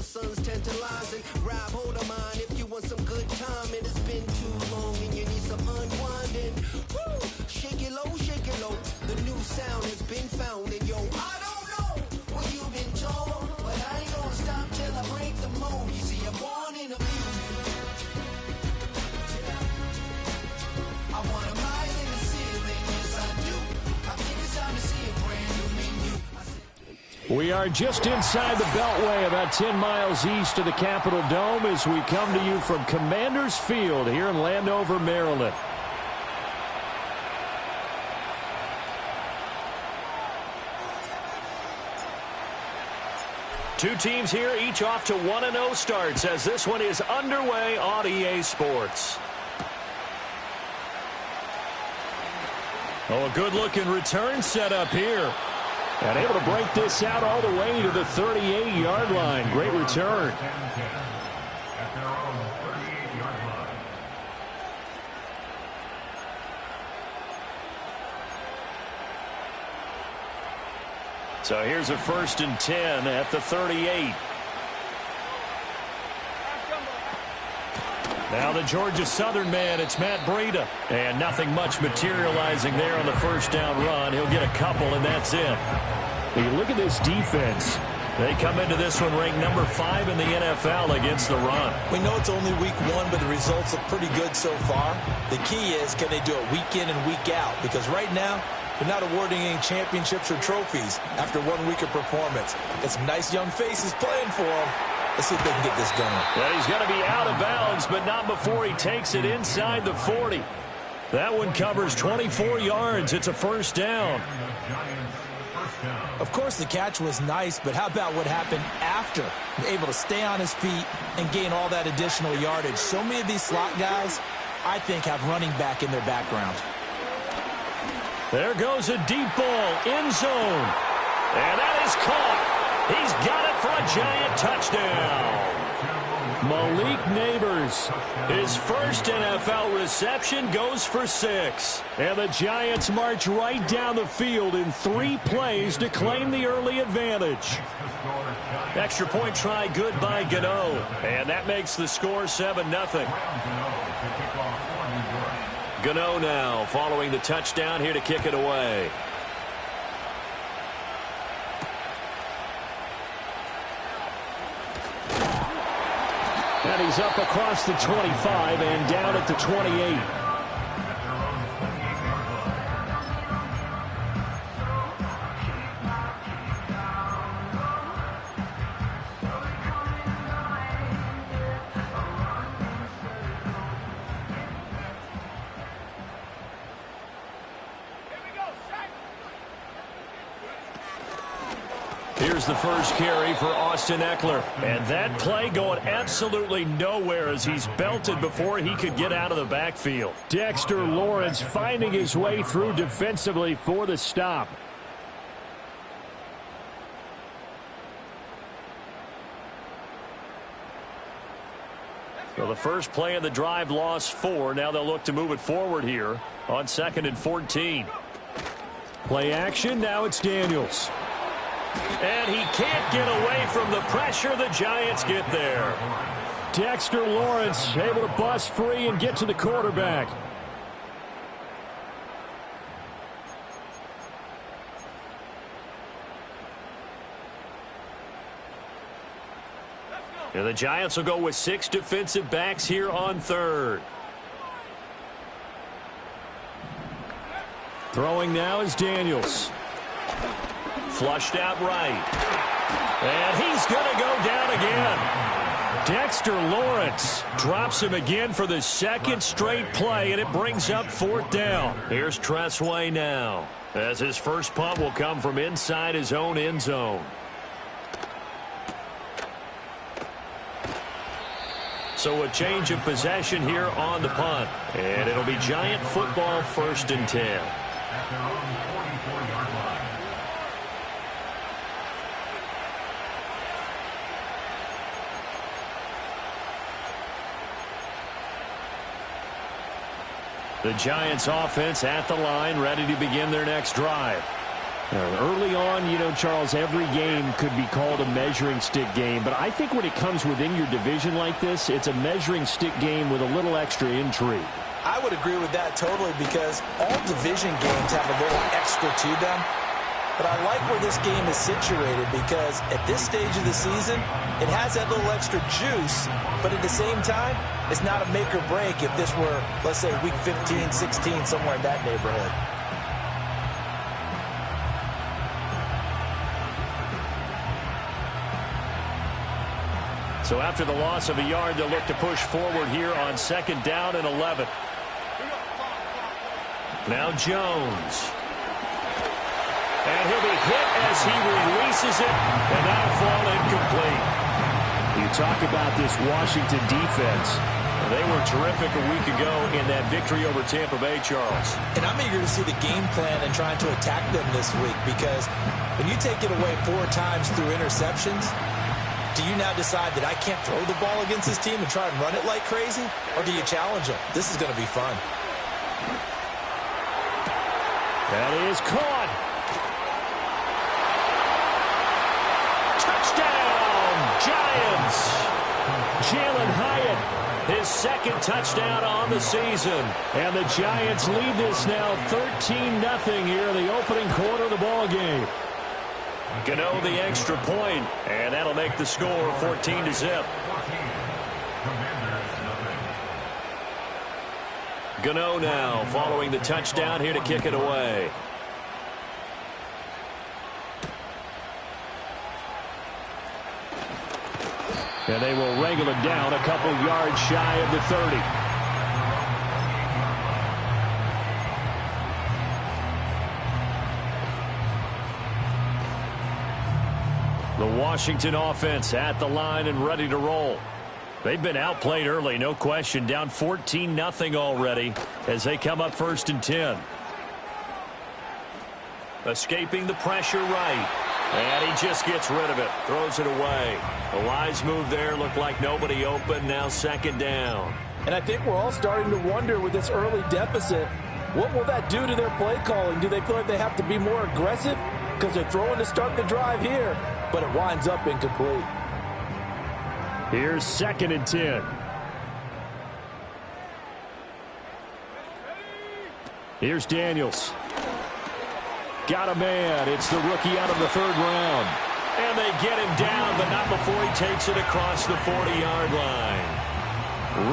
the sun's tantalizing. Grab hold of mine if you want some good time. And it's been too long and you need some unwinding. Woo! Shake it low. The new sound has been found. And yo, I don't know what you've been told, but I ain't gonna stop till I break the mold. You see, I'm born in a music. I want a mile in the ceiling, yes I do. I think it's time to see a brand new menu. We are just inside the Beltway, about 10 miles east of the Capitol Dome, as we come to you from Commanders Field here in Landover, Maryland. Two teams here, each off to 1-0 starts as this one is underway on EA Sports. Oh, a good-looking return set up here. And able to break this out all the way to the 38-yard line. Great return. So here's a 1st and 10 at the 38. Now the Georgia Southern man, it's Matt Breida. And nothing much materializing there on the first down run. He'll get a couple, and that's it. You look at this defense. They come into this one ranked number 5 in the NFL against the run. We know it's only week 1, but the results look pretty good so far. The key is, can they do it week in and week out? Because right now, they're not awarding any championships or trophies after 1 week of performance. Got some nice young faces playing for them. Let's see if they can get this going. Yeah, he's going to be out of bounds, but not before he takes it inside the 40. That one covers 24 yards. It's a first down. Of course, the catch was nice, but how about what happened after? Able to stay on his feet and gain all that additional yardage. So many of these slot guys, I think, have running back in their background. There goes a deep ball, end zone. And that is caught. He's got it for a giant touchdown. Malik Neighbors, his first NFL reception, goes for 6. And the Giants march right down the field in 3 plays to claim the early advantage. Extra point try good by Gmen. And that makes the score 7-0. Gmen now following the touchdown here to kick it away. And he's up across the 25 and down at the 28. Here's the first carry for Austin Eckler. And that play going absolutely nowhere as he's belted before he could get out of the backfield. Dexter Lawrence finding his way through defensively for the stop. Well, the first play of the drive lost 4. Now they'll look to move it forward here on 2nd and 14. Play action. Now it's Daniels. And he can't get away from the pressure. The Giants get there. Dexter Lawrence able to bust free and get to the quarterback. And the Giants will go with 6 defensive backs here on 3rd. Throwing now is Daniels. Flushed out right. And he's going to go down again. Dexter Lawrence drops him again for the 2nd straight play, and it brings up 4th down. Here's Tressway now, as his first punt will come from inside his own end zone. So a change of possession here on the punt. And it'll be Giant football, 1st and 10. The Giants offense at the line, ready to begin their next drive. Early on, Charles, every game could be called a measuring stick game. But I think when it comes within your division like this, it's a measuring stick game with a little extra intrigue. I would agree with that totally because all division games have a little extra to them. But I like where this game is situated because at this stage of the season, it has that little extra juice. But at the same time, it's not a make or break if this were, let's say, week 15, 16, somewhere in that neighborhood. So after the loss of a yard, they'll look to push forward here on 2nd down and 11. Now Jones. And he'll be hit as he releases it, and that'll fall incomplete. You talk about this Washington defense. They were terrific a week ago in that victory over Tampa Bay, Charles. And I'm eager to see the game plan and trying to attack them this week because when you take it away 4 times through interceptions, do you now decide that I can't throw the ball against this team and try and run it like crazy? Or do you challenge them? This is going to be fun. That is caught. Touchdown, Giants. Jalen Hyatt, his 2nd touchdown on the season. And the Giants lead this now 13-0 here in the opening quarter of the ball game. Gano the extra point, and that'll make the score 14-0. Gano now following the touchdown here to kick it away. And they will wrangle it down a couple yards shy of the 30. The Washington offense at the line and ready to roll. They've been outplayed early, no question. Down 14-0 already as they come up 1st and 10. Escaping the pressure right. And he just gets rid of it. Throws it away. A wise move there. Looked like nobody open. Now 2nd down. And I think we're all starting to wonder with this early deficit, what will that do to their play calling? Do they feel like they have to be more aggressive? Because they're throwing to start the drive here, but it winds up incomplete. Here's 2nd and 10. Here's Daniels. Got a man. It's the rookie out of the 3rd round. And they get him down, but not before he takes it across the 40-yard line.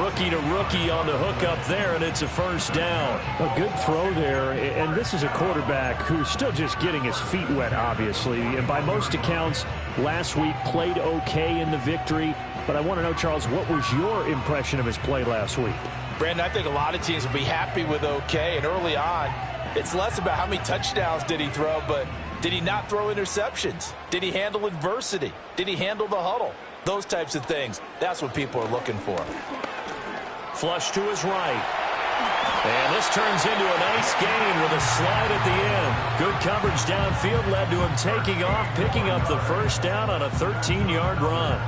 Rookie to rookie on the hook up there, and it's a 1st down. A good throw there, and this is a quarterback who's still just getting his feet wet, obviously. And by most accounts, last week played okay in the victory. But I want to know, Charles, what was your impression of his play last week? Brandon, I think a lot of teams will be happy with okay. And early on, it's less about how many touchdowns did he throw, but did he not throw interceptions? Did he handle adversity? Did he handle the huddle? Those types of things. That's what people are looking for. Flush to his right. And this turns into a nice gain with a slide at the end. Good coverage downfield led to him taking off, picking up the 1st down on a 13-yard run.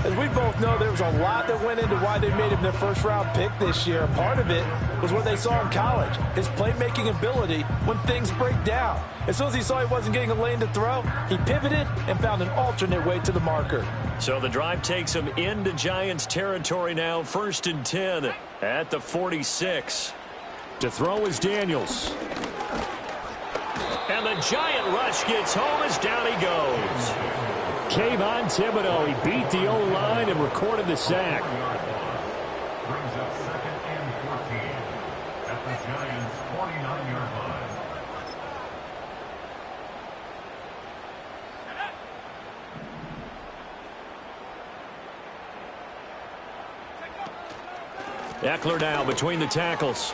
As we both know, there was a lot that went into why they made him their 1st-round pick this year. Part of it was what they saw in college, his playmaking ability when things break down. As soon as he saw he wasn't getting a lane to throw, he pivoted and found an alternate way to the marker. So the drive takes him into Giants territory now, 1st and 10 at the 46. To throw is Daniels. And the Giant rush gets home as down he goes. Kayvon Thibodeau, he beat the O-line and recorded the sack. Brings up 2nd and 14 at the Giants' 49-yard line. Eckler now between the tackles.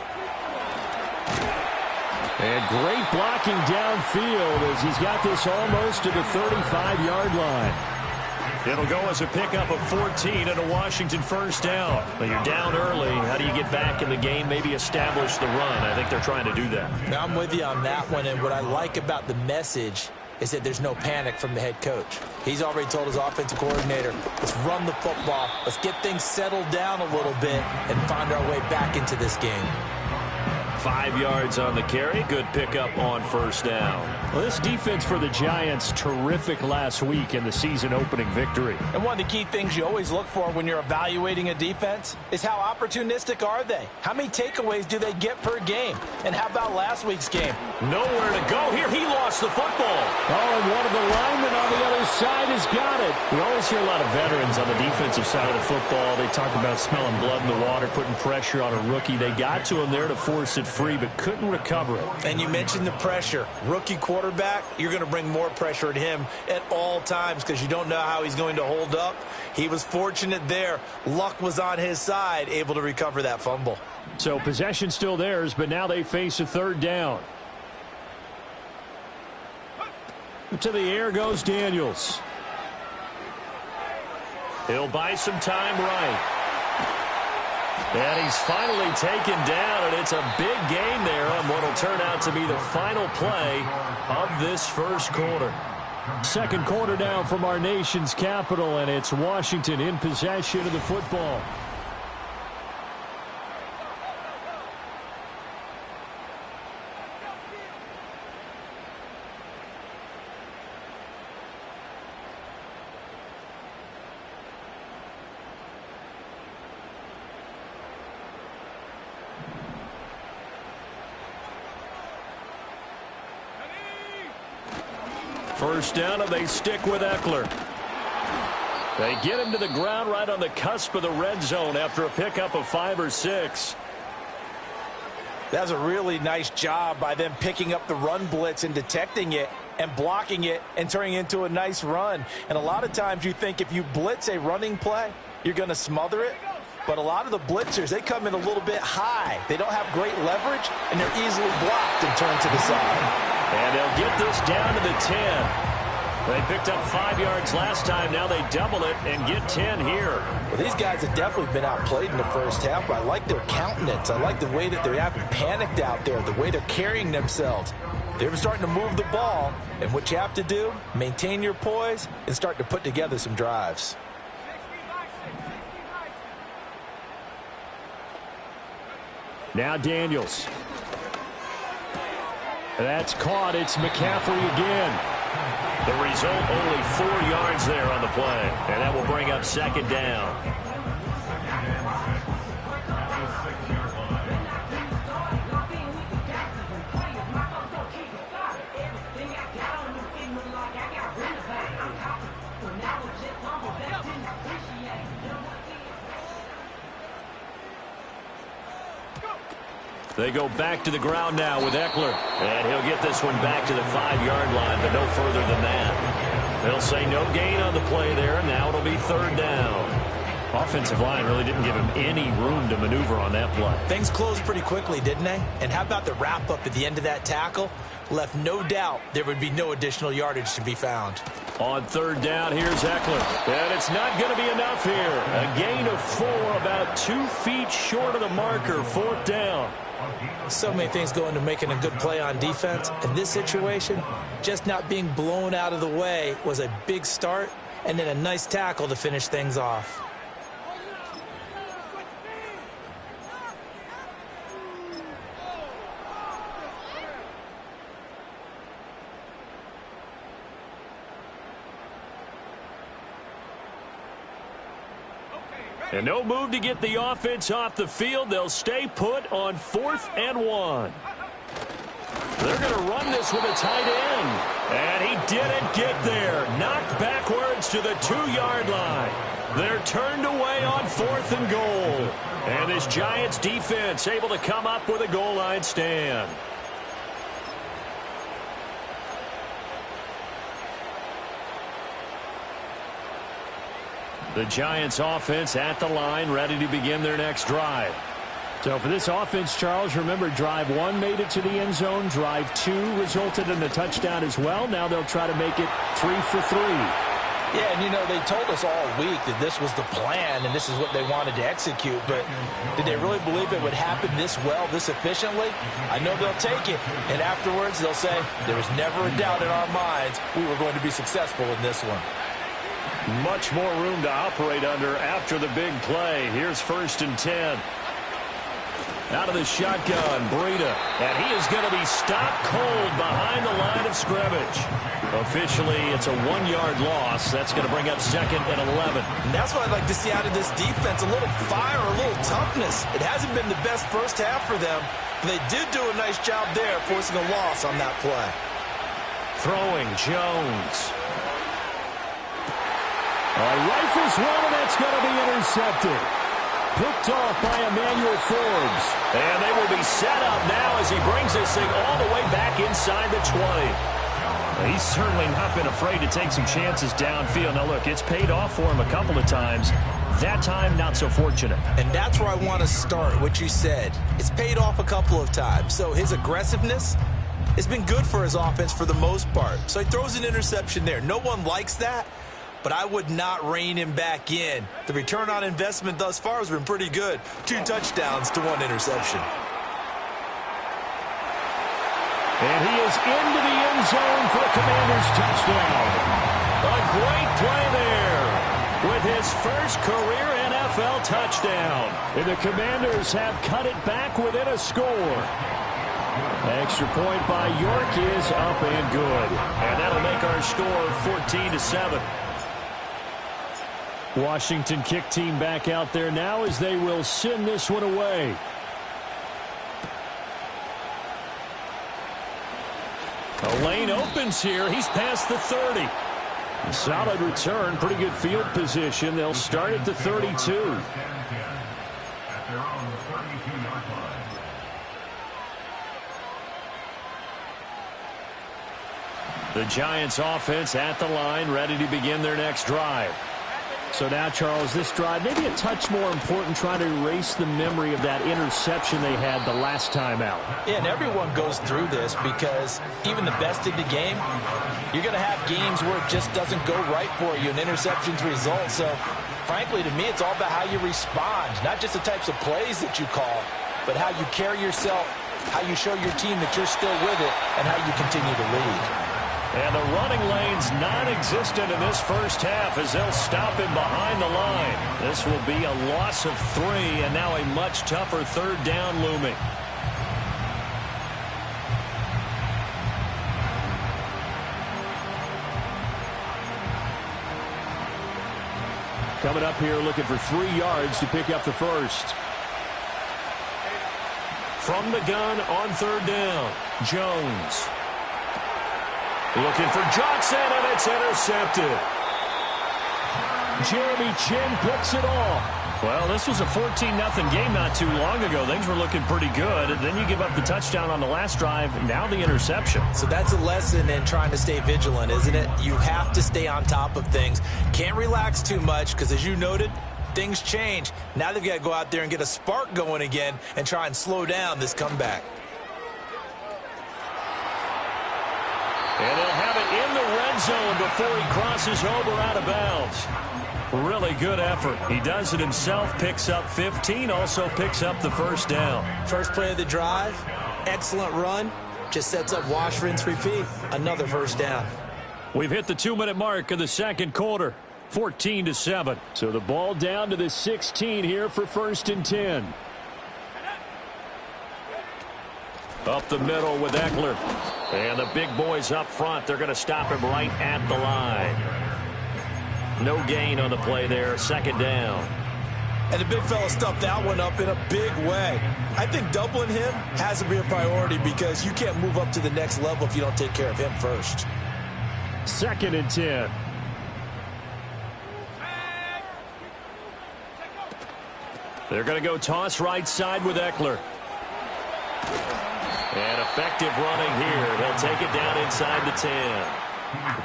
And great blocking downfield as he's got this almost to the 35-yard line. It'll go as a pickup of 14 and a Washington 1st down. But you're down early. How do you get back in the game? Maybe establish the run. I think they're trying to do that. Now, I'm with you on that one, and what I like about the message is that there's no panic from the head coach. He's already told his offensive coordinator, let's run the football, let's get things settled down a little bit and find our way back into this game. 5 yards on the carry. Good pickup on first down. Well, this defense for the Giants, terrific last week in the season-opening victory. And one of the key things you always look for when you're evaluating a defense is how opportunistic are they? How many takeaways do they get per game? And how about last week's game? Nowhere to go here. He lost the football. Oh, and one of the linemen on the other side has got it. We always hear a lot of veterans on the defensive side of the football. They talk about smelling blood in the water, putting pressure on a rookie. They got to him there to force it free, but couldn't recover it. And you mentioned the pressure. Rookie quarterback, you're going to bring more pressure at him at all times because you don't know how he's going to hold up. He was fortunate there. Luck was on his side, able to recover that fumble. So possession still theirs, but now they face a third down. To the air goes Daniels. He'll buy some time right. And he's finally taken down, and it's a big gain there on what will turn out to be the final play of this first quarter. Second quarter now from our nation's capital, and it's Washington in possession of the football. First down, and they stick with Eckler. They get him to the ground right on the cusp of the red zone after a pickup of 5 or 6. That's a really nice job by them picking up the run blitz and detecting it and blocking it and turning it into a nice run. And a lot of times you think if you blitz a running play, you're going to smother it. But a lot of the blitzers, they come in a little bit high. They don't have great leverage, and they're easily blocked and turned to the side. And they'll get this down to the 10. They picked up 5 yards last time. Now they double it and get 10 here. Well, these guys have definitely been outplayed in the first half, but I like their countenance. I like the way that they haven't panicked out there, the way they're carrying themselves. They're starting to move the ball, and what you have to do, maintain your poise and start to put together some drives. Now Daniels. That's caught. It's McCaffrey again. The result, only 4 yards there on the play. And that will bring up second down. They go back to the ground now with Eckler. And he'll get this one back to the 5-yard line, but no further than that. They'll say no gain on the play there. Now it'll be third down. Offensive line really didn't give him any room to maneuver on that play. Things closed pretty quickly, didn't they? And how about the wrap-up at the end of that tackle? Left no doubt there would be no additional yardage to be found. On third down, here's Eckler. And it's not going to be enough here. A gain of 4, about 2 feet short of the marker. Fourth down. So many things go into making a good play on defense. In this situation, just not being blown out of the way was a big start, and then a nice tackle to finish things off. And no move to get the offense off the field. They'll stay put on 4th and 1. They're going to run this with a tight end. And he didn't get there. Knocked backwards to the 2-yard line. They're turned away on 4th and goal. And this Giants defense able to come up with a goal line stand. The Giants offense at the line, ready to begin their next drive. So for this offense, Charles, remember drive 1 made it to the end zone. Drive 2 resulted in a touchdown as well. Now they'll try to make it 3 for 3. Yeah, and you know, they told us all week that this was the plan and this is what they wanted to execute, but did they really believe it would happen this well, this efficiently? I know they'll take it, and afterwards they'll say, there was never a doubt in our minds we were going to be successful in this one. Much more room to operate under after the big play. Here's 1st and 10. Out of the shotgun, Breida. And he is going to be stopped cold behind the line of scrimmage. Officially, it's a 1-yard loss. That's going to bring up 2nd and 11. And that's what I'd like to see out of this defense. A little fire, a little toughness. It hasn't been the best first half for them. But they did do a nice job there, forcing a loss on that play. Throwing, Jones. Rifles one, and that's going to be intercepted. Picked off by Emmanuel Forbes. And they will be set up now as he brings this thing all the way back inside the 20. He's certainly not been afraid to take some chances downfield. Now, look, it's paid off for him a couple of times. That time, not so fortunate. And that's where I want to start, what you said. It's paid off a couple of times. So his aggressiveness has been good for his offense for the most part. So he throws an interception there. No one likes that, but I would not rein him back in. The return on investment thus far has been pretty good. 2 touchdowns to 1 interception. And he is into the end zone for the Commanders' touchdown. A great play there with his first career NFL touchdown. And the Commanders have cut it back within a score. Extra point by York is up and good. And that'll make our score 14-7. Washington kick team back out there now as they will send this one away. A lane opens here. He's past the 30. Solid return. Pretty good field position. They'll start at the 32. At their own 32-yard line. The Giants offense at the line, ready to begin their next drive. So now, Charles, this drive maybe a touch more important, trying to erase the memory of that interception they had the last time out. Yeah, and everyone goes through this because even the best in the game, you're going to have games where it just doesn't go right for you, and interceptions result. So, frankly, to me, it's all about how you respond, not just the types of plays that you call, but how you carry yourself, how you show your team that you're still with it, and how you continue to lead. And the running lane's non-existent in this first half as they'll stop him behind the line. This will be a loss of 3, and now a much tougher 3rd down looming. Coming up here looking for 3 yards to pick up the first. From the gun on 3rd down, Jones. Looking for Johnson, and it's intercepted. Jeremy Chin picks it off. Well, this was a 14-0 game not too long ago. Things were looking pretty good. And then you give up the touchdown on the last drive. Now the interception. So that's a lesson in trying to stay vigilant, isn't it? You have to stay on top of things. Can't relax too much because, as you noted, things change. Now they've got to go out there and get a spark going again and try and slow down this comeback. And they'll have it in the red zone before he crosses over out of bounds. Really good effort. He does it himself, picks up 15, also picks up the first down. First play of the drive, excellent run, just sets up wash, rinse, repeat. Another first down. We've hit the 2-minute mark of the second quarter, 14-7. So the ball down to the 16 here for 1st and 10. Up the middle with Eckler. And the big boys up front, they're going to stop him right at the line. No gain on the play there, 2nd down. And the big fella stuffed that one up in a big way. I think doubling him has to be a priority because you can't move up to the next level if you don't take care of him first. 2nd and 10. They're going to go toss right side with Eckler. And effective running here. They'll take it down inside the 10.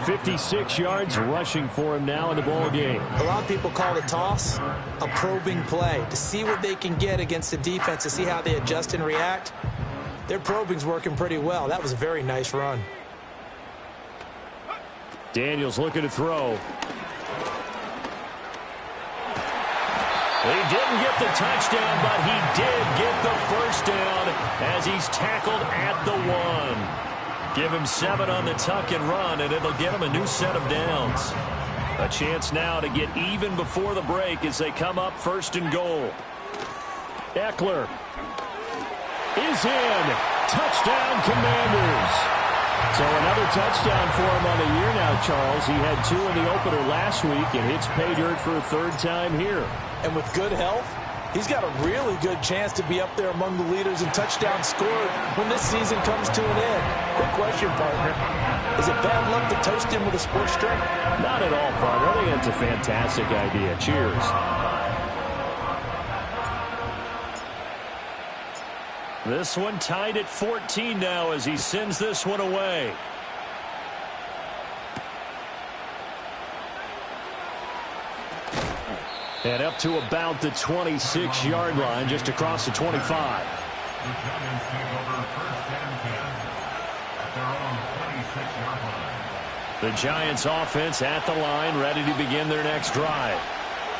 56 yards rushing for him now in the ball game. A lot of people call the toss a probing play to see what they can get against the defense, to see how they adjust and react. Their probing's working pretty well. That was a very nice run. Daniels looking to throw. He didn't get the touchdown, but he did get the first down as he's tackled at the 1. Give him 7 on the tuck and run, and it'll get him a new set of downs. A chance now to get even before the break as they come up 1st and goal. Eckler. is in. Touchdown, Commanders. So another touchdown for him on the year now, Charles. He had 2 in the opener last week and hits pay dirt for a 3rd time here. And with good health, he's got a really good chance to be up there among the leaders in touchdowns scored when this season comes to an end. Quick question, partner. Is it bad luck to toast him with a sports drink? Not at all, partner. I think that's a fantastic idea. Cheers. This one tied at 14 now as he sends this one away. And up to about the 26-yard line, just across the 25. The Giants take over 1st and 10 at their own 26-yard line. The Giants offense at the line, ready to begin their next drive.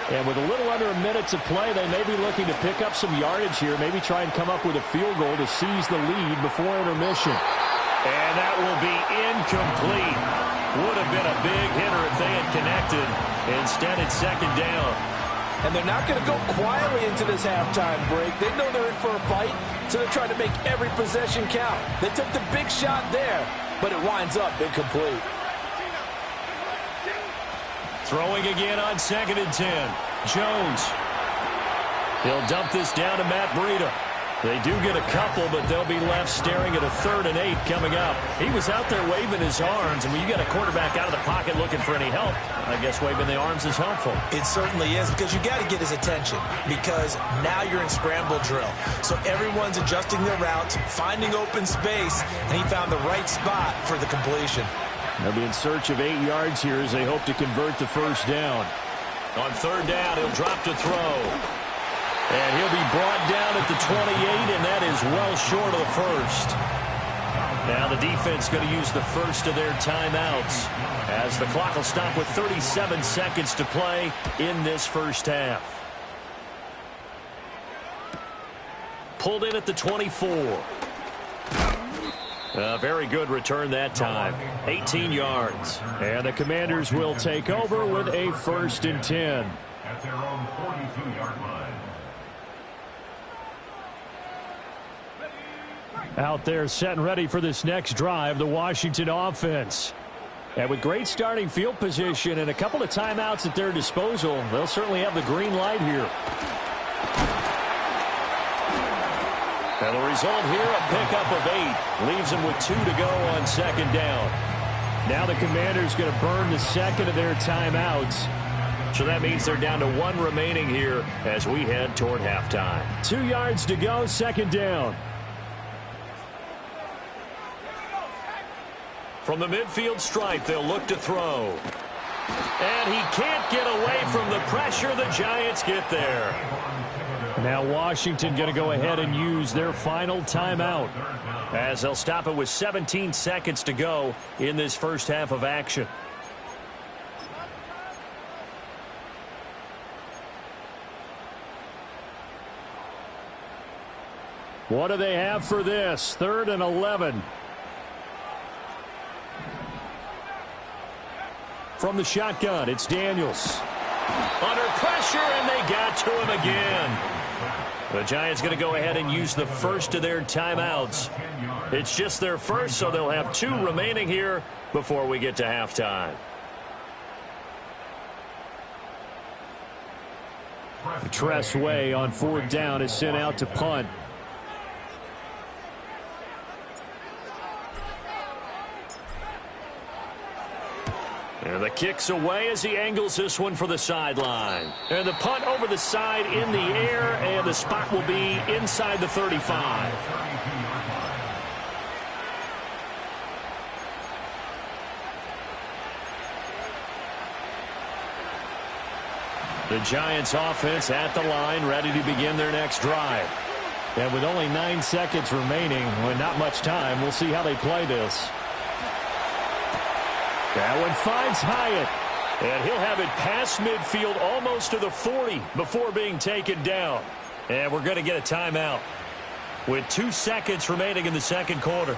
And with a little under a minute to play, they may be looking to pick up some yardage here, maybe try and come up with a field goal to seize the lead before intermission. And that will be incomplete. Would have been a big hitter if they had connected. Instead, it's 2nd down. And they're not going to go quietly into this halftime break. They know they're in for a fight, so they're trying to make every possession count. They took the big shot there, but it winds up incomplete. Throwing again on 2nd and 10. Jones. He'll dump this down to Matt Breida. They do get a couple, but they'll be left staring at a 3rd and 8 coming up. He was out there waving his arms, and when you got a quarterback out of the pocket looking for any help, I guess waving the arms is helpful. It certainly is, because you got to get his attention, because now you're in scramble drill. So everyone's adjusting their routes, finding open space, and he found the right spot for the completion. They'll be in search of 8 yards here as they hope to convert the 1st down. On 3rd down, he'll drop to throw. And he'll be brought down at the 28, and that is well short of the 1st. Now the defense going to use the 1st of their timeouts as the clock will stop with 37 seconds to play in this 1st half. Pulled in at the 24. A very good return that time. 18 yards. And the Commanders will take over with a 1st and 10. At their own 42-yard line. Out there set and ready for this next drive, the Washington offense. And with great starting field position and a couple of timeouts at their disposal, they'll certainly have the green light here. And the result here, a pickup of 8. Leaves them with 2 to go on 2nd down. Now the Commanders going to burn the 2nd of their timeouts. So that means they're down to 1 remaining here as we head toward halftime. 2 yards to go, 2nd down. From the midfield stripe, they'll look to throw. And he can't get away from the pressure. The Giants get there. Now Washington going to go ahead and use their final timeout as they'll stop it with 17 seconds to go in this 1st half of action. What do they have for this? 3rd and 11. From the shotgun, it's Daniels. Under pressure, and they got to him again. The Giants going to go ahead and use the 1st of their timeouts. It's just their 1st, so they'll have 2 remaining here before we get to halftime. Tress Way on 4th down is sent out to punt. And the kick's away as he angles this one for the sideline. And the punt over the side in the air, and the spot will be inside the 35. The Giants offense at the line, ready to begin their next drive. And with only 9 seconds remaining, with not much time, we'll see how they play this. That one finds Hyatt, and he'll have it past midfield almost to the 40 before being taken down. And we're going to get a timeout with 2 seconds remaining in the 2nd quarter.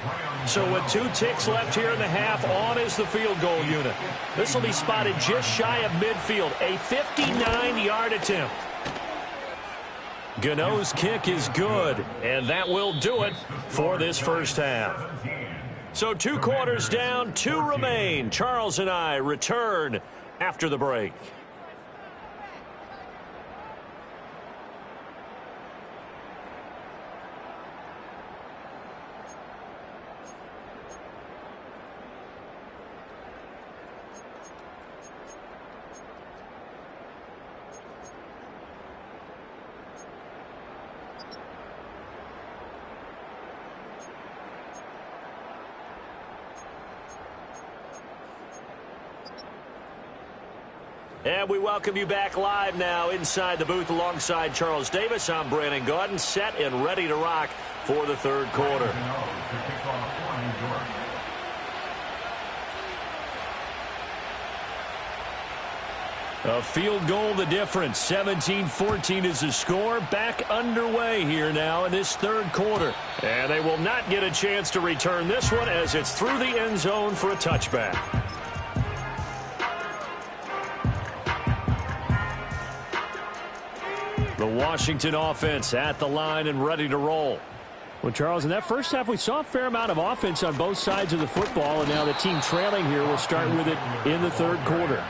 Play on So with 2 ticks left here in the half, on is the field goal unit. This will be spotted just shy of midfield, a 59-yard attempt. Gano's kick is good, and that will do it for this first half. So 2 quarters down, 2 remain. Charles and I return after the break. And we welcome you back live now inside the booth alongside Charles Davis. I'm Brandon Gaudin, set and ready to rock for the third quarter. A field goal the difference. 17-14 is the score. Back underway here now in this third quarter. And they will not get a chance to return this one as it's through the end zone for a touchback. The Washington offense at the line and ready to roll. Well, Charles, in that first half, we saw a fair amount of offense on both sides of the football, and now the team trailing here will start with it in the third quarter.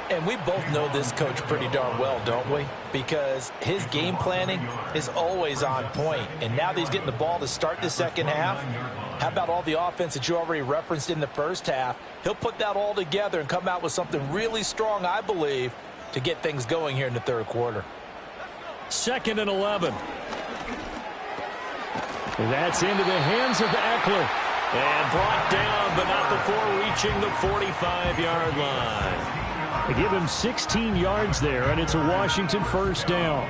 And we both know this coach pretty darn well, don't we? Because his game planning is always on point. And now that he's getting the ball to start the second half, how about all the offense that you already referenced in the first half? He'll put that all together and come out with something really strong, I believe, to get things going here in the third quarter. 2nd and 11. That's into the hands of Eckler. And brought down, but not before reaching the 45-yard line. They give him 16 yards there, and it's a Washington first down.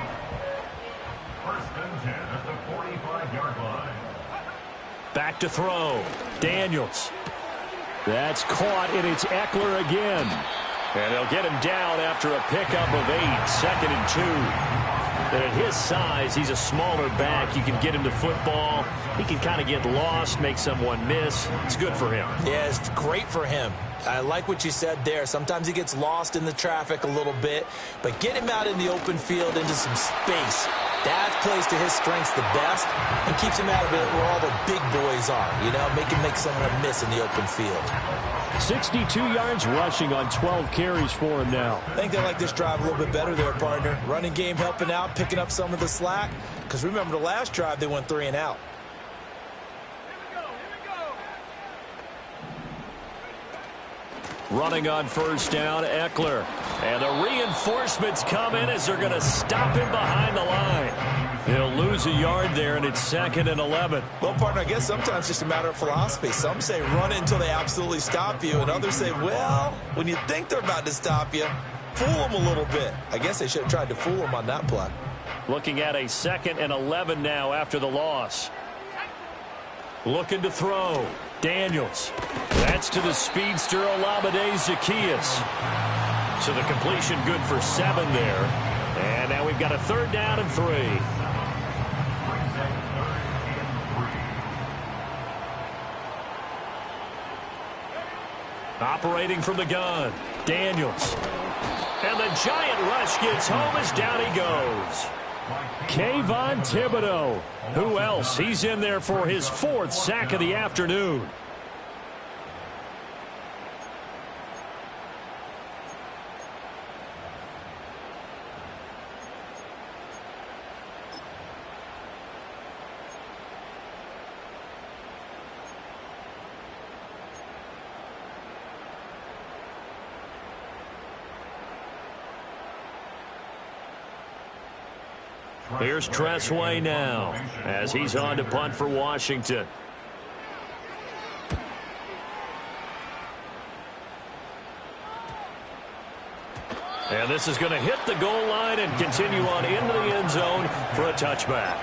First and 10 at the 45-yard line. Back to throw. Daniels. That's caught, and it's Eckler again. And they'll get him down after a pickup of 8. 2nd and 2. And at his size, he's a smaller back. You can get him to football. He can kind of get lost, make someone miss. It's good for him. Yeah, it's great for him. I like what you said there. Sometimes he gets lost in the traffic a little bit, but get him out in the open field into some space. That plays to his strengths the best and keeps him out of it where all the big boys are, you know, make someone miss in the open field. 62 yards rushing on 12 carries for him now. I think they like this drive a little bit better there, partner. Running game helping out, picking up some of the slack. Because remember the last drive, they went 3 and out. Running on first down, Eckler. And the reinforcements come in as they're going to stop him behind the line. He'll lose a yard there, and it's 2nd and 11. Well, partner, I guess sometimes it's just a matter of philosophy. Some say run it until they absolutely stop you, and others say, well, when you think they're about to stop you, fool them a little bit. I guess they should have tried to fool them on that play. Looking at a 2nd and 11 now after the loss. Looking to throw. Daniels. That's to the speedster Olamide Zaccheaus. So the completion good for 7 there. And now we've got a 3rd down and 3. Operating from the gun. Daniels. And the giant rush gets home as down he goes. Kayvon Thibodeau. Who else? He's in there for his 4th sack of the afternoon. Here's Tressway now as he's on to punt for Washington. And this is going to hit the goal line and continue on into the end zone for a touchback.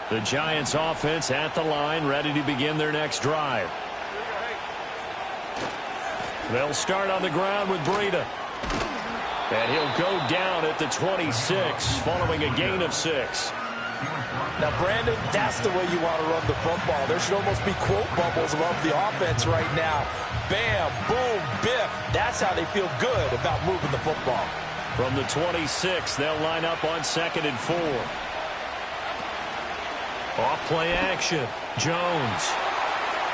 The Giants offense at the line, ready to begin their next drive. They'll start on the ground with Breida. And he'll go down at the 26 following a gain of 6. Now, Brandon, that's the way you want to run the football. There should almost be quote bubbles above the offense right now. Bam, boom, biff. That's how they feel good about moving the football. From the 26, they'll line up on 2nd and 4. Off play action. Jones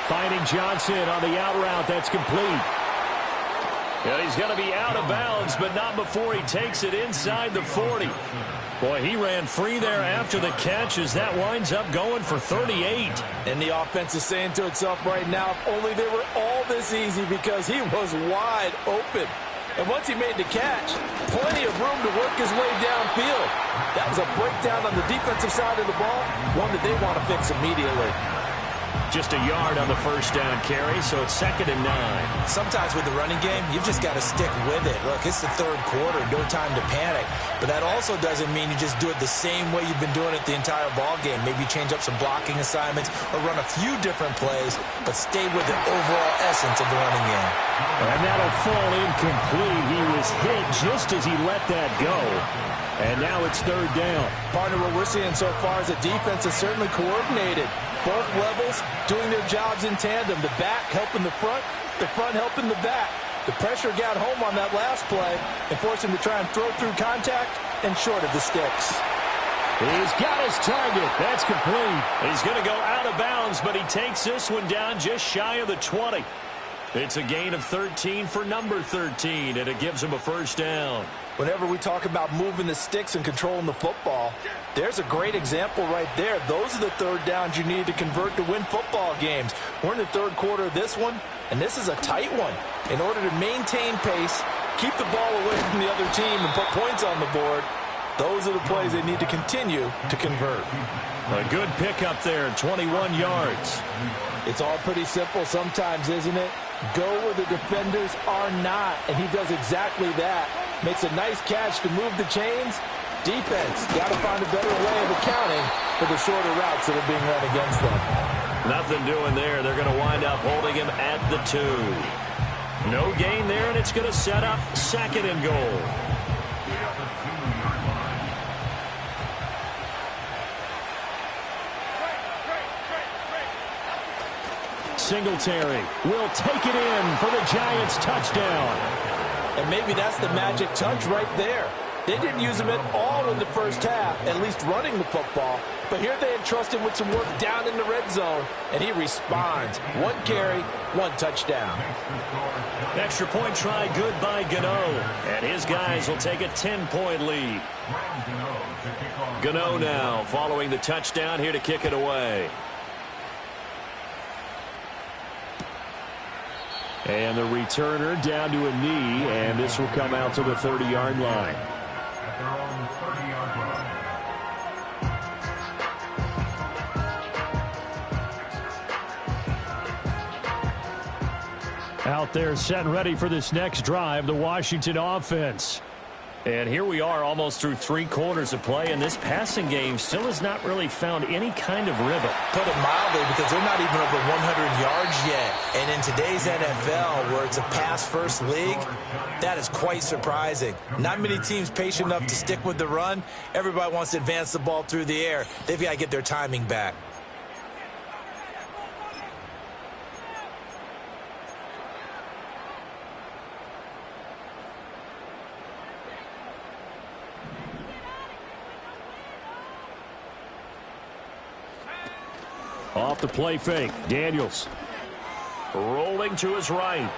finding Johnson on the out route. That's complete. And he's going to be out of bounds, but not before he takes it inside the 40. Boy, he ran free there after the catch as that winds up going for 38. And the offense is saying to itself right now, if only they were all this easy, because he was wide open. And once he made the catch, plenty of room to work his way downfield. That was a breakdown on the defensive side of the ball, one that they want to fix immediately. Just a yard on the first down carry, so it's 2nd and 9. Sometimes with the running game, you've just got to stick with it. Look, it's the third quarter, no time to panic. But that also doesn't mean you just do it the same way you've been doing it the entire ball game. Maybe change up some blocking assignments or run a few different plays, but stay with the overall essence of the running game. And that'll fall incomplete. He was hit just as he let that go. And now it's 3rd down. Partner, what we're seeing so far is the defense is certainly coordinated. Both levels doing their jobs in tandem. The back helping the front helping the back. The pressure got home on that last play and forced him to try and throw through contact and short of the sticks. He's got his target. That's complete. He's going to go out of bounds, but he takes this one down just shy of the 20. It's a gain of 13 for number 13, and it gives him a first down. Whenever we talk about moving the sticks and controlling the football, there's a great example right there. Those are the third downs you need to convert to win football games. We're in the third quarter of this one, and this is a tight one. In order to maintain pace, keep the ball away from the other team, and put points on the board, those are the plays they need to continue to convert. A good pickup there, 21 yards. It's all pretty simple sometimes, isn't it? Go where the defenders are not, and he does exactly that. Makes a nice catch to move the chains. Defense got to find a better way of accounting for the shorter routes that are being run against them. Nothing doing there. They're going to wind up holding him at the 2. No gain there, and it's going to set up 2nd and goal. Singletary will take it in for the Giants touchdown. And maybe that's the magic touch right there. They didn't use him at all in the first half, at least running the football. But here they entrust him with some work down in the red zone, and he responds. 1 carry, 1 touchdown. Extra point try good by Gano. And his guys will take a 10-point lead. Gano now following the touchdown here to kick it away. And the returner down to a knee, and this will come out to the 30-yard line. At their own 30-yard line. Out there set and ready for this next drive, the Washington offense. And here we are almost through 3 quarters of play, and this passing game still has not really found any kind of rhythm. Put it mildly, because they're not even over 100 yards yet. And in today's NFL, where it's a pass-first league, that is quite surprising. Not many teams patient enough to stick with the run. Everybody wants to advance the ball through the air. They've got to get their timing back. Off the play fake, Daniels rolling to his right.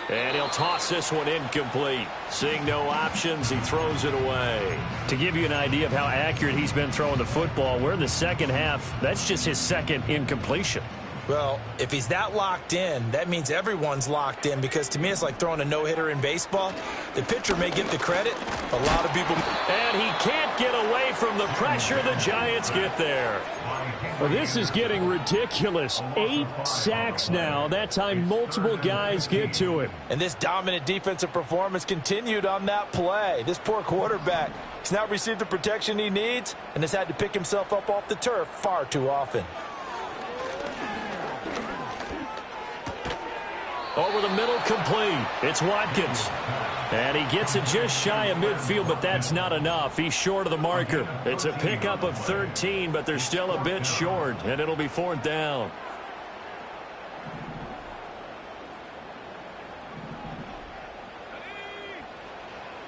And he'll toss this one incomplete. Seeing no options, he throws it away. To give you an idea of how accurate he's been throwing the football, we're in the second half. That's just his 2nd incompletion. Well, if he's that locked in, that means everyone's locked in, because to me it's like throwing a no-hitter in baseball. The pitcher may get the credit. A lot of people... And he can't get away from the pressure. The Giants get there. Well, this is getting ridiculous. 8 sacks now. That time multiple guys get to him. And this dominant defensive performance continued on that play. This poor quarterback, he's not received the protection he needs and has had to pick himself up off the turf far too often. Over the middle, complete. It's Watkins. And he gets it just shy of midfield, but that's not enough. He's short of the marker. It's a pickup of 13, but they're still a bit short, and it'll be 4th down.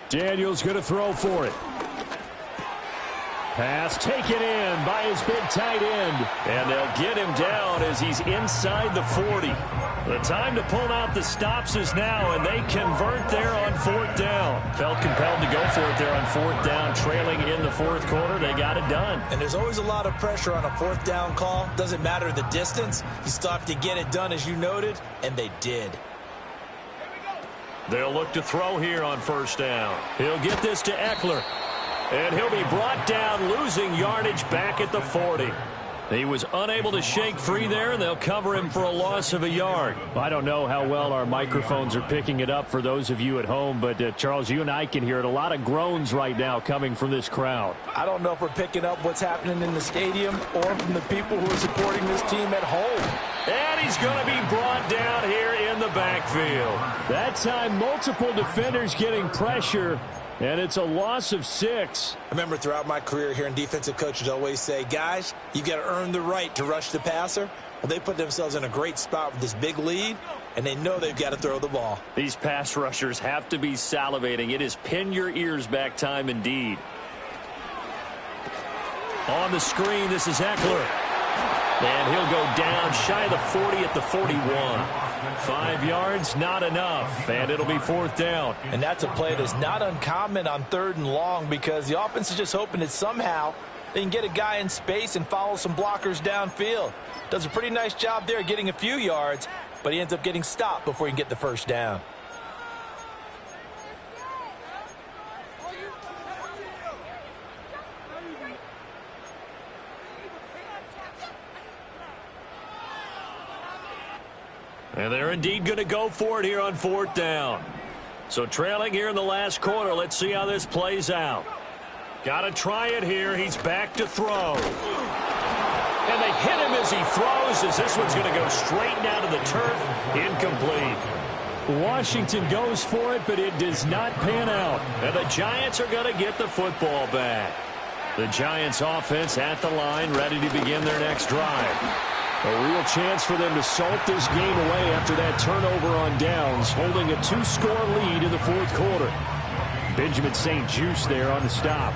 Daniel's going to throw for it. Pass taken in by his big tight end. And they'll get him down as he's inside the 40. The time to pull out the stops is now, and they convert there on 4th down. Felt compelled to go for it there on 4th down, trailing in the 4th quarter. They got it done. And there's always a lot of pressure on a 4th down call. Doesn't matter the distance. You still have to get it done, as you noted, and they did. They'll look to throw here on 1st down. He'll get this to Eckler. And he'll be brought down, losing yardage back at the 40. He was unable to shake free there, and they'll cover him for a loss of a yard. I don't know how well our microphones are picking it up for those of you at home, but Charles, you and I can hear it. A lot of groans right now coming from this crowd. I don't know if we're picking up what's happening in the stadium or from the people who are supporting this team at home. And he's going to be brought down here in the backfield. That time, multiple defenders getting pressure. And it's a loss of 6. I remember throughout my career hearing defensive coaches always say, guys, you got to earn the right to rush the passer. Well, they put themselves in a great spot with this big lead, and they know they've got to throw the ball. These pass rushers have to be salivating. It is pin your ears back time indeed. On the screen, this is Eckler. And he'll go down shy of the 40 at the 41. 5 yards, not enough, and it'll be 4th down. And that's a play that's not uncommon on 3rd and long, because the offense is just hoping that somehow they can get a guy in space and follow some blockers downfield. Does a pretty nice job there getting a few yards, but he ends up getting stopped before he can get the 1st down. And they're indeed going to go for it here on 4th down. So trailing here in the last quarter. Let's see how this plays out. Got to try it here. He's back to throw. And they hit him as he throws, as this one's going to go straight down to the turf. Incomplete. Washington goes for it, but it does not pan out. And the Giants are going to get the football back. The Giants offense at the line, ready to begin their next drive. A real chance for them to salt this game away after that turnover on downs, holding a 2-score lead in the 4th quarter. Benjamin St. Juste there on the stop.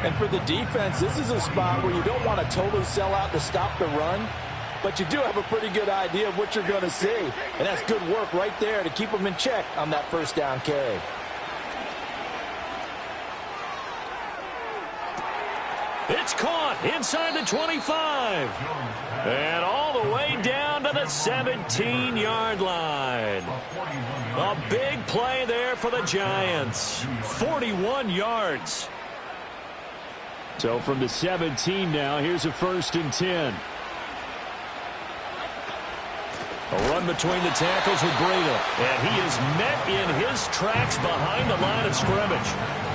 And for the defense, this is a spot where you don't want to totally sell out to stop the run, but you do have a pretty good idea of what you're going to see. And that's good work right there to keep them in check on that 1st down carry. It's caught inside the 25. And all the way down to the 17-yard line. A big play there for the Giants. 41 yards. So from the 17 now, here's a 1st and 10. A run between the tackles with Breida. And he is met in his tracks behind the line of scrimmage.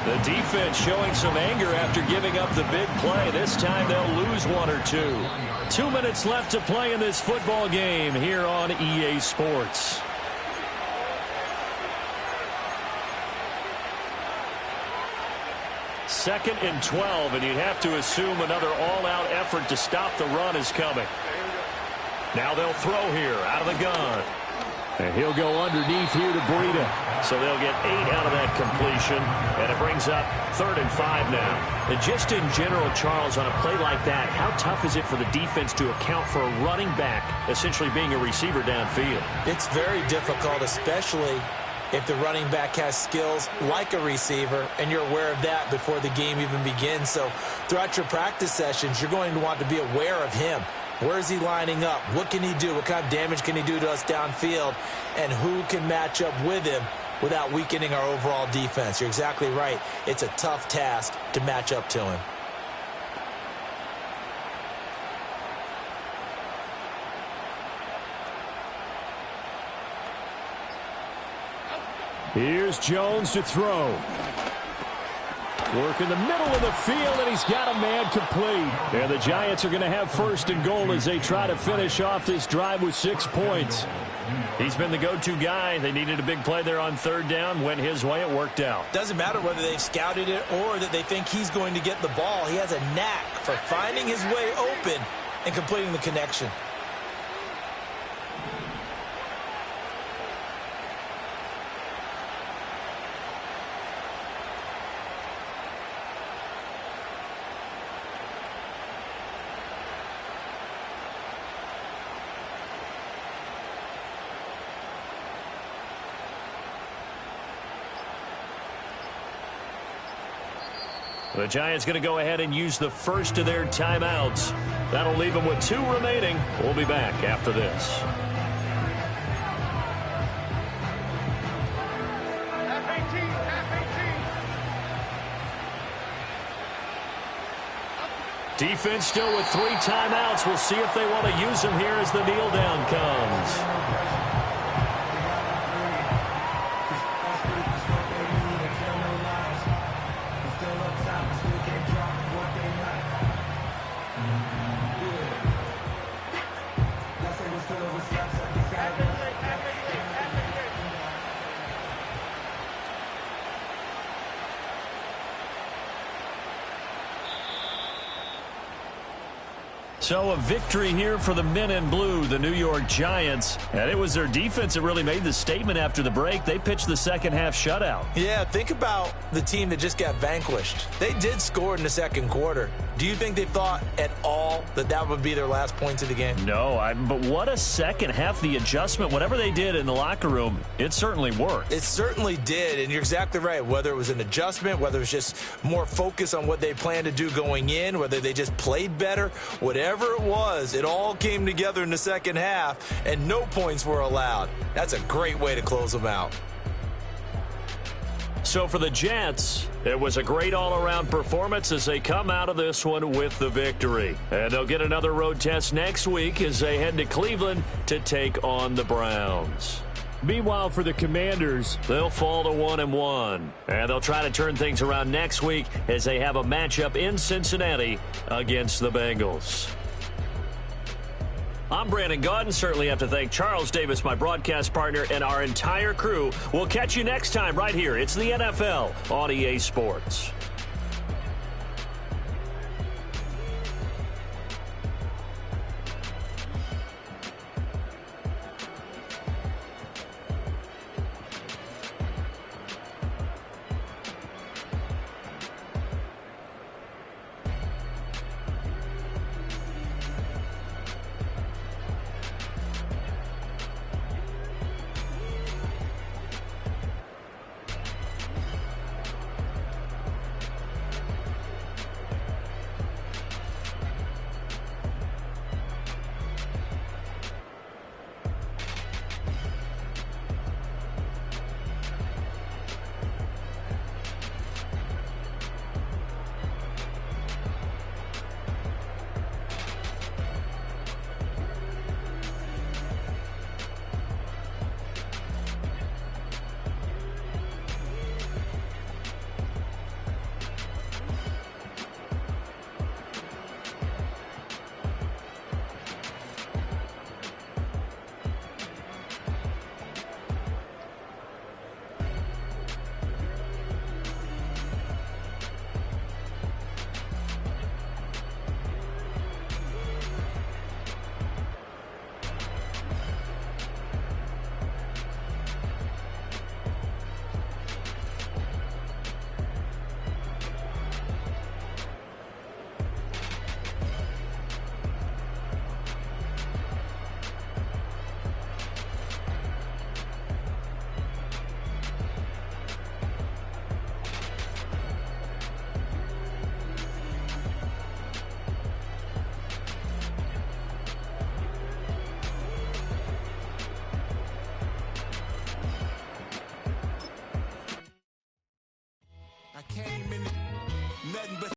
The defense showing some anger after giving up the big play. This time they'll lose 1 or 2. 2 minutes left to play in this football game here on EA Sports. Second and 12, and you'd have to assume another all-out effort to stop the run is coming. Now they'll throw here out of the gun. And he'll go underneath here to Breida. So they'll get 8 out of that completion, and it brings up 3rd and 5 now. And just in general, Charles, on a play like that, how tough is it for the defense to account for a running back essentially being a receiver downfield? It's very difficult, especially if the running back has skills like a receiver, and you're aware of that before the game even begins. So throughout your practice sessions, you're going to want to be aware of him. Where is he lining up? What can he do? What kind of damage can he do to us downfield? And who can match up with him without weakening our overall defense? You're exactly right. It's a tough task to match up to him. Here's Jones to throw. Work in the middle of the field, and he's got a man complete. And the Giants are going to have first and goal as they try to finish off this drive with 6 points. He's been the go-to guy. They needed a big play there on third down. Went his way. It worked out. Doesn't matter whether they've scouted it or that they think he's going to get the ball. He has a knack for finding his way open and completing the connection. The Giants going to go ahead and use the first of their timeouts. That'll leave them with 2 remaining. We'll be back after this. Defense still with 3 timeouts. We'll see if they want to use them here as the kneel down comes. So a victory here for the men in blue, the New York Giants. And it was their defense that really made the statement after the break. They pitched the second half shutout. Yeah, think about the team that just got vanquished. They did score in the second quarter. Do you think they thought at all that that would be their last points of the game? No, but what a second half. The adjustment, whatever they did in the locker room, it certainly worked. It certainly did, and you're exactly right. Whether it was an adjustment, whether it was just more focus on what they planned to do going in, whether they just played better, whatever it was, it all came together in the second half, and no points were allowed. That's a great way to close them out. So for the Jets, it was a great all-around performance as they come out of this one with the victory. And they'll get another road test next week as they head to Cleveland to take on the Browns. Meanwhile, for the Commanders, they'll fall to 1-1. And they'll try to turn things around next week as they have a matchup in Cincinnati against the Bengals. I'm Brandon Gaudin. Certainly have to thank Charles Davis, my broadcast partner, and our entire crew. We'll catch you next time right here. It's the NFL on EA Sports.